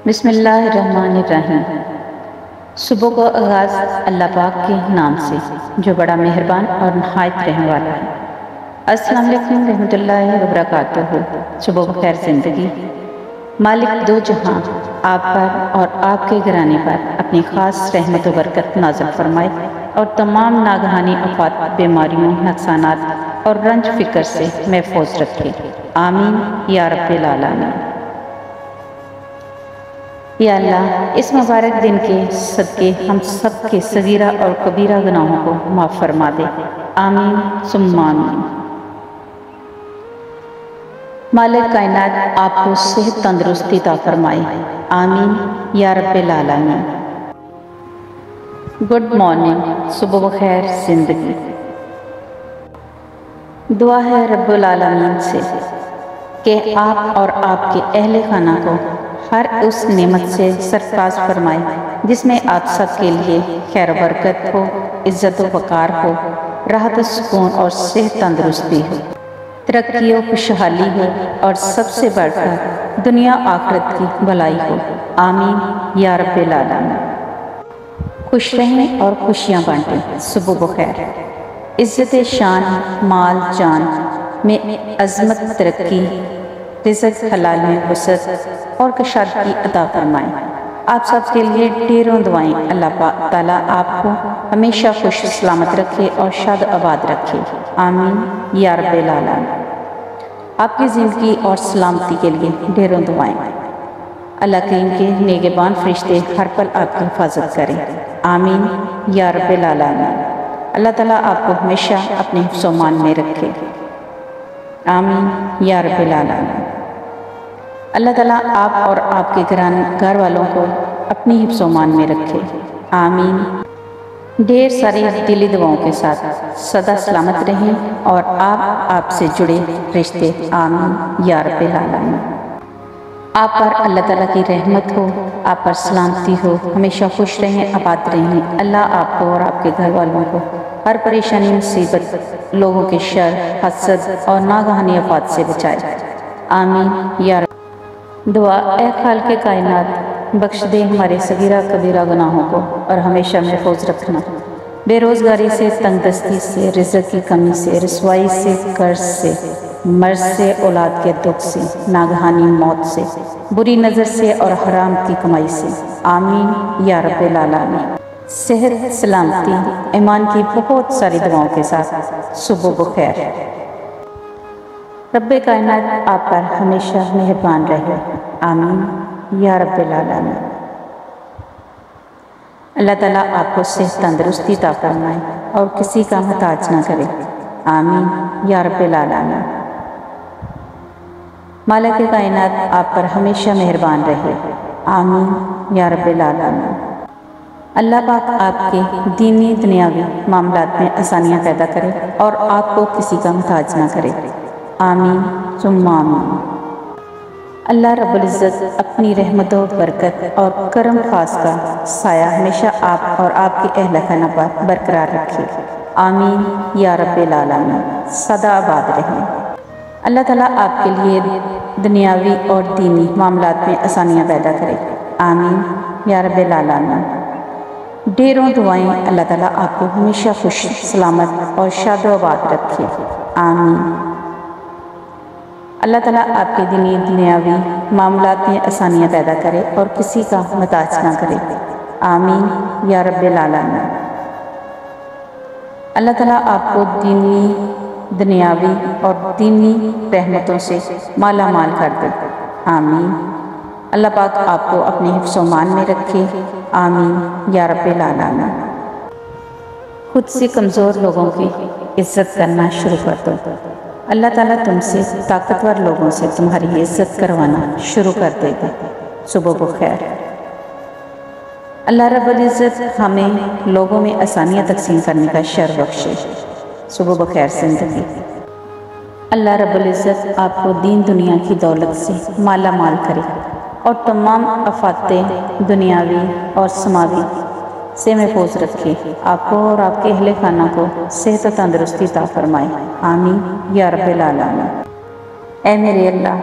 बिस्मिल्लाहिर्रहमानिर्रहीम। सुबह का आगाज़ अल्लाह पाक के नाम से जो बड़ा मेहरबान और नहायत रहने वाला है। अस्सलाम वालेकुम रहमतुल्लाहि व बरकातुहू। सुबह बखैर ज़िंदगी। मालिक दो जहां आप पर और आपके घराने पर अपनी ख़ास रहमत व बरकत नाज़िल फरमाए और तमाम नागहानी आफात, बीमारियों, नुकसानात और रंज फ़िक्र से महफूज रखे। आमीन या रब्बिल आलमीन। या अल्लाह, इस मुबारक दिन के सदके हम सब के सगीरा और कबीरा गुनाहों को माफ़ फरमा दे। आमीन सुम्मा आमीन। मालिक कायनात आपको सेहत तंदुरुस्ती अता फरमाए। आमीन या रब्बिल आलमीन। गुड मॉर्निंग, सुबह बखैर ज़िंदगी। दुआ है रब्बुल आलमीन से कि आप और आपके अहले खाना को हर उस नेमत से सरफराज फरमाए जिसमें आप सब के लिए खैर बरकत हो, इज़्ज़त व वक़ार हो, राहत सुकून और सेहत तंदुरुस्ती हो, तरक्की और खुशहाली हो और सबसे बढ़कर दुनिया आखिरत की भलाई हो। आमीन या रब्बिल आलमीन। खुश रहें और खुशियाँ बांटें। सुबह बखैर। इज़्ज़त शान, माल जान में अज़मत, तरक्की, रिज़्क़ हलाल में वसअत और कशादगी अता फरमाएँ। आप सब के लिए ढेरों दुआएं। अल्लाह ताला आपको हमेशा खुश सलामत रखे और शाद आबाद रखे। आमीन या रब्बिल आलमीन। आपकी ज़िंदगी और सलामती के लिए ढेरों दुआएं। अल्लाह करीम के नेगेबान फरिश्ते हर पल आपकी हिफाजत करें। आमीन या रब्बिल आलमीन। अल्लाह ताला आपको हमेशा अपने हिफ्ज़-ओ-मान में रखे। आमीन या रब्बिल आलमीन। अल्लाह ताला आप और आपके घर वालों को अपनी हिफ्ज़-ओ-मान में रखे। आमीन। ढेर सारी दिली दुआओं के साथ सदा सलामत रहें और आप आपसे जुड़े रिश्ते। आमीन या रब्बिल आलमीन। आप पर अल्लाह ताला की रहमत हो, आप पर सलामती हो, हमेशा खुश रहें, आबाद रहें। अल्लाह आपको और आपके घर वालों को हर परेशानी, मुसीबत, लोगों के शर, हसद और नागहानी आफात से बचाए। आमीन या दुआ। ए खालिक़े कायनात, बख्श दे हमारे सगीरा कबीरा गुनाहों को और हमेशा महफूज रखना। बेरोज़गारी से, तंगदस्ती से, रिज़्क़ की कमी से, रसवाई से, कर्ज से, मर्ज से, औलाद के दुख से, नागहानी मौत से, बुरी नज़र से और हराम की कमाई से। आमीन या रब्बिल आलमीन। सेहत, सलामती, ईमान की बहुत सारी दुआओं के साथ सुबह बखैर। रब्बे कायनात आप पर हमेशा मेहरबान रहे। आमीन या रब्बिल आलमीन। अल्लाह ताला आपको सेहत तंदुरुस्ती अता फरमाए और किसी का मोहताज ना करे। आमीन या रब्बिल आलमीन। मालिक कायनात आप पर हमेशा मेहरबान रहे। आमीन या रब्बिल आलमीन। अल्लाह पाक आपके दीनी दुनियावी मामलात में आसानियाँ पैदा करे और आपको किसी का मोहताज ना करे। आमीन सुम्मा आमीन। अल्लाह रब्बुल इज़्ज़त अपनी रहमत व बरकत और करम खास का साया हमेशा आप और आपके अहले खाना पर बरकरार रखे। आमीन या रब्बिल आलमीन। सदा आबाद रहें। अल्लाह ताला आपके लिए दुनियावी और दीनी मामलात में आसानियाँ पैदा करे। आमीन या रब्बिल आलमीन। ढेरों दुआएं। अल्लाह ताला आपको हमेशा खुश, सलामत और शाद आबाद रखे। आमीन। अल्लाह ताला आपके दीनी दुनियावी मामलात में आसानियाँ पैदा करे और किसी का मोहताज ना करे। आमीन या रब्बिल आलमीन। अल्लाह ताला आपको दीनी दुनियावी और दीनी रहमतों से माला माल कर दे। आमीन। अल्लाह पाक आपको अपने हिफ्ज़-ओ-मान में रखे। आमीन या रब्बिल आलमीन। खुद से कमज़ोर लोगों की इज़्ज़त करना शुरू कर दो। अल्लाह ताला तुमसे ताकतवर लोगों से तुम्हारी इज़्ज़त करवाना शुरू कर देगा। सुबह बखैर। अल्लाह रब्बुल इज़्ज़त हमें लोगों में आसानियाँ तक़सीम करने का शर बख्शे। सुबह बखैर ज़िंदगी। अल्लाह रब्बुल इज़्ज़त आपको दीन दुनिया की दौलत से माला माल करे और तमाम आफातें दुनियावी और समावी से महफूज रखे। आपको और आपके अहले खाना को सेहत और तंदुरुस्ती अता फरमाए। आमीन या रब्बिल आलमीन। ऐ मेरे अल्लाह,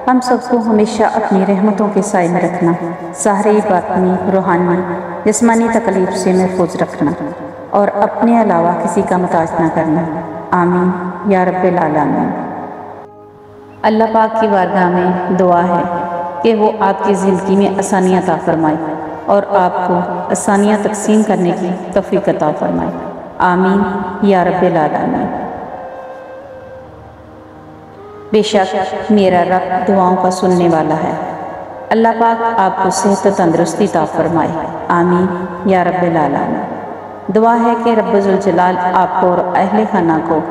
हम सबको हमेशा अपनी रहमतों के साए में रखना, ज़ाहिरी बातनी रूहानी जिस्मानी तकलीफ से महफूज रखना और अपने अलावा किसी का मुताज ना करना। आमीन या रब्बिल आलमीन। अल्लाह पाक की बारगाह में दुआ है कि वो आपकी ज़िंदगी में आसानियाँ अता फरमाए और आपको आसानियाँ तकसीम करने की तौफीक अता फरमाए। आमीन या रब्बिल आलमीन। बेशक मेरा रब दुआओं का सुनने वाला है। अल्लाह पाक आपको सेहत तंदरुस्ती अता फरमाए। आमीन या रब्बिल आलमीन। दुआ है कि रब्बुल जलाल आपको और अहले खाना को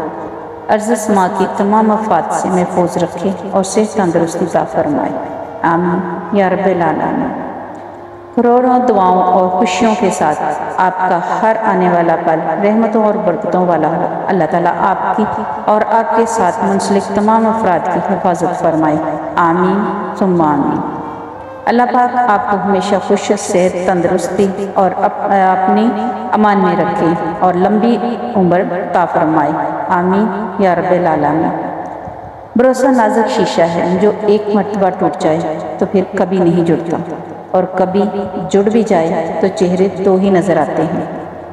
अर्ज़ समा की तमाम आफात से महफूज रखे और सेहत तंदरुस्ती अता फरमाए। आमीन या रब्बिल आलमीन। करोड़ों दुआओं और खुशियों के साथ आपका हर आने वाला पल रहमतों और बरकतों वाला हो। अल्लाह ताला आपकी और आपके साथ मुंसलिक तमाम अफराद की हिफाजत फरमाए। आमीन सुम्मा आमीन। अल्लाह पाक आपको हमेशा खुश, सेहत, तंदरुस्ती और अपनी अमान में रखे और लंबी उम्र अता फरमाए। आमीन या रब्बिल आलमीन। भरोसा नाजुक शीशा है, जो एक मर्तबा टूट जाए तो फिर कभी नहीं जुड़ता और कभी जुड़ भी जाए तो चेहरे दो ही नज़र आते हैं।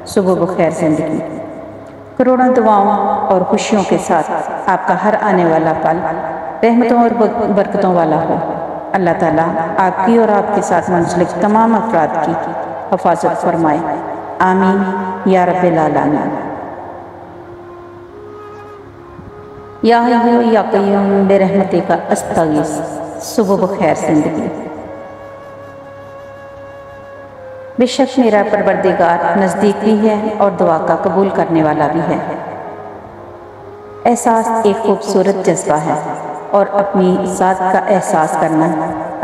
सुबह बखैर ज़िंदगी। करोड़ों दुआओं और खुशियों के साथ आपका हर आने वाला पल रहमतों और बरकतों वाला हो। अल्लाह ताला आपकी और आपके साथ मुंसलिक तमाम अफराद की हिफाजत फरमाए। आमीन या रब्बिल आलमीन। या हय्यु या क़य्यूम बिरहमतिका अस्तगीस। सुबह बखैर ज़िंदगी। बेशक मेरा परवरदिगार नज़दीक भी है और दुआ का कबूल करने वाला भी है। एहसास एक खूबसूरत जज्बा है और अपनी ज़ात का एहसास करना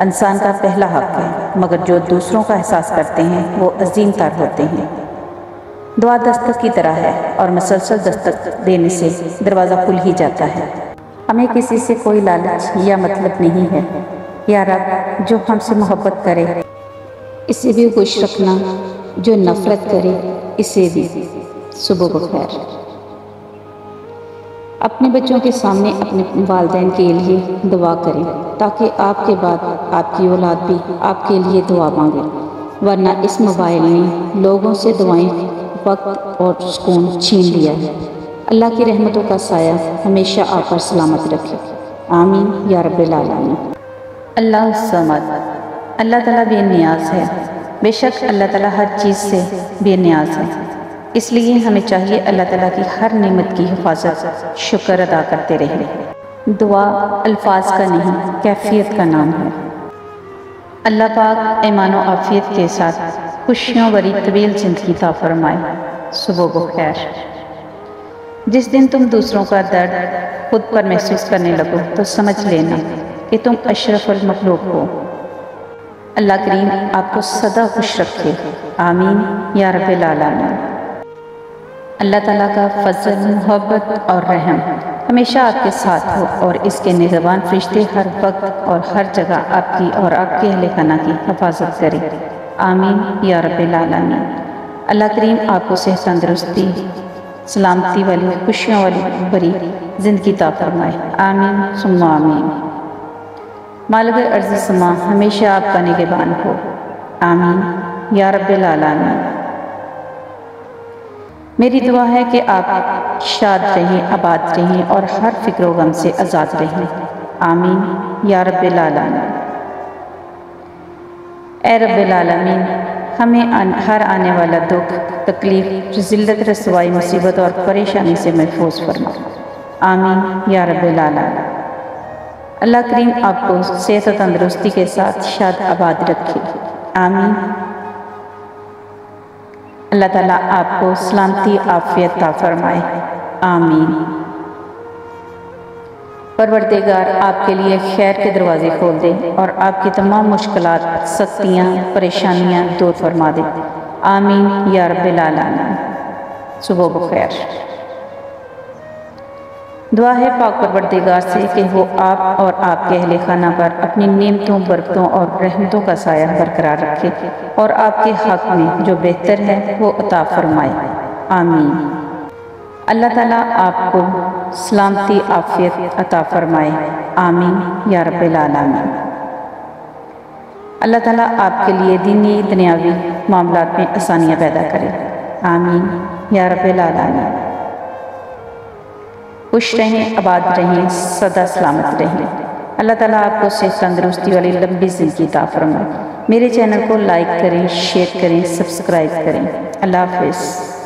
इंसान का पहला हक है, मगर जो दूसरों का एहसास करते हैं वो अजीम तर होते हैं। दुआ दस्तक की तरह है और मुसलसल दस्तक देने से दरवाज़ा खुल ही जाता है। हमें किसी से कोई लालच या मतलब नहीं है। या रब, जो हमसे मोहब्बत करे इसे भी खुश रखना, जो नफरत करे इसे भी। सुबह बखैर। अपने बच्चों के सामने अपने वालिदैन के लिए दुआ करें ताकि आपके बाद आपकी औलाद भी आपके लिए दुआ मांगे, वरना इस मोबाइल ने लोगों से दुआएं, वक्त और सुकून छीन लिया है। अल्लाह की रहमतों का साया हमेशा आप पर सलामत रखे। आमीन या रब्बिल आलमीन। अल्लाह समद। अल्लाह ताला बेनियाज है। बेशक अल्लाह ताला हर चीज़ से बेनियाज है, इसलिए हमें चाहिए अल्लाह ताला की हर नेमत की हिफाजत शुक्र अदा करते रहें। दुआ अल्फाज का नहीं, कैफियत का नाम है। अल्लाह पाक ईमान और आफियत के साथ खुशियों भरी तवील ज़िंदगी अता फरमाए। सुबह बखैर। जिस दिन तुम दूसरों का दर्द खुद पर महसूस करने लगो तो समझ लेना कि तुम अशरफुल मखलूक हो। अल्लाह करीम आपको सदा खुश रखे। आमीन या रब्बिल आलमीन। अल्लाह ताला का फजल, मोहब्बत और रहम हमेशा आपके साथ हो और इसके निगहबान फरिश्ते हर वक्त और हर जगह आपकी और आपके अहले खाना की हिफाजत करें। आमीन या रब्बिल आलमीन। अल्लाह करीम आपको सेहत, तंदरुस्ती, सलामती वाली, खुशियों वाली भरी ज़िंदगी अता फरमाए। आमीन सुम्मा आमीन। मालिक अर्ज़ समा हमेशा आपका निगहबान हो। आमीन या रब्बिल आलमीन। मेरी दुआ है कि आप शाद रहें, आबाद रहें और हर फिक्र व गम से आज़ाद रहें। आमीन या रब्बिल आलमीन। ए रब्बिल आलमीन, हमें हर आने वाला दुख, तकलीफ, ज़िल्लत, रसवाई, मुसीबत और परेशानी से महफूज फरमा। आमीन या रब्बिल आलमीन। अल्लाह करीम आपको सेहत और तंदरुस्ती के साथ शाद आबाद रखे। आमीन। अल्लाह ताला आपको सलामती, आफियत अता फरमाए। आमीन। परवरदिगार आपके लिए खैर के दरवाजे खोल दे और आपकी तमाम मुश्किलात, सख्तियाँ, परेशानियाँ दूर फरमा दे। आमीन या रब्बिल आलमीन। सुबह बखैर। दुआ है पाक परवरदिगार से कि वो आप और आपके अहले खाना पर अपनी नेमतों, बरकतों और रहमतों का साया बरकरार रखे और आपके हक़ में जो बेहतर है वो अता फरमाए। आमीन। अल्लाह ताला आपको सलामती आफियत अता फरमाए। आमीन या रब्बिल आलमीन। अल्लाह ताला आपके लिए दीनी दुनियावी मामलात में आसानियाँ पैदा करे। आमीन या रब्बिल आलमीन। खुश रहें, आबाद रहें, सदा सलामत रहें। अल्लाह ताला आपको सेहत तंदुरुस्ती वाली लंबी ज़िंदगी अता फरमाए। मेरे चैनल को लाइक करें, शेयर करें, सब्सक्राइब करें। अल्लाह हाफ़िज़।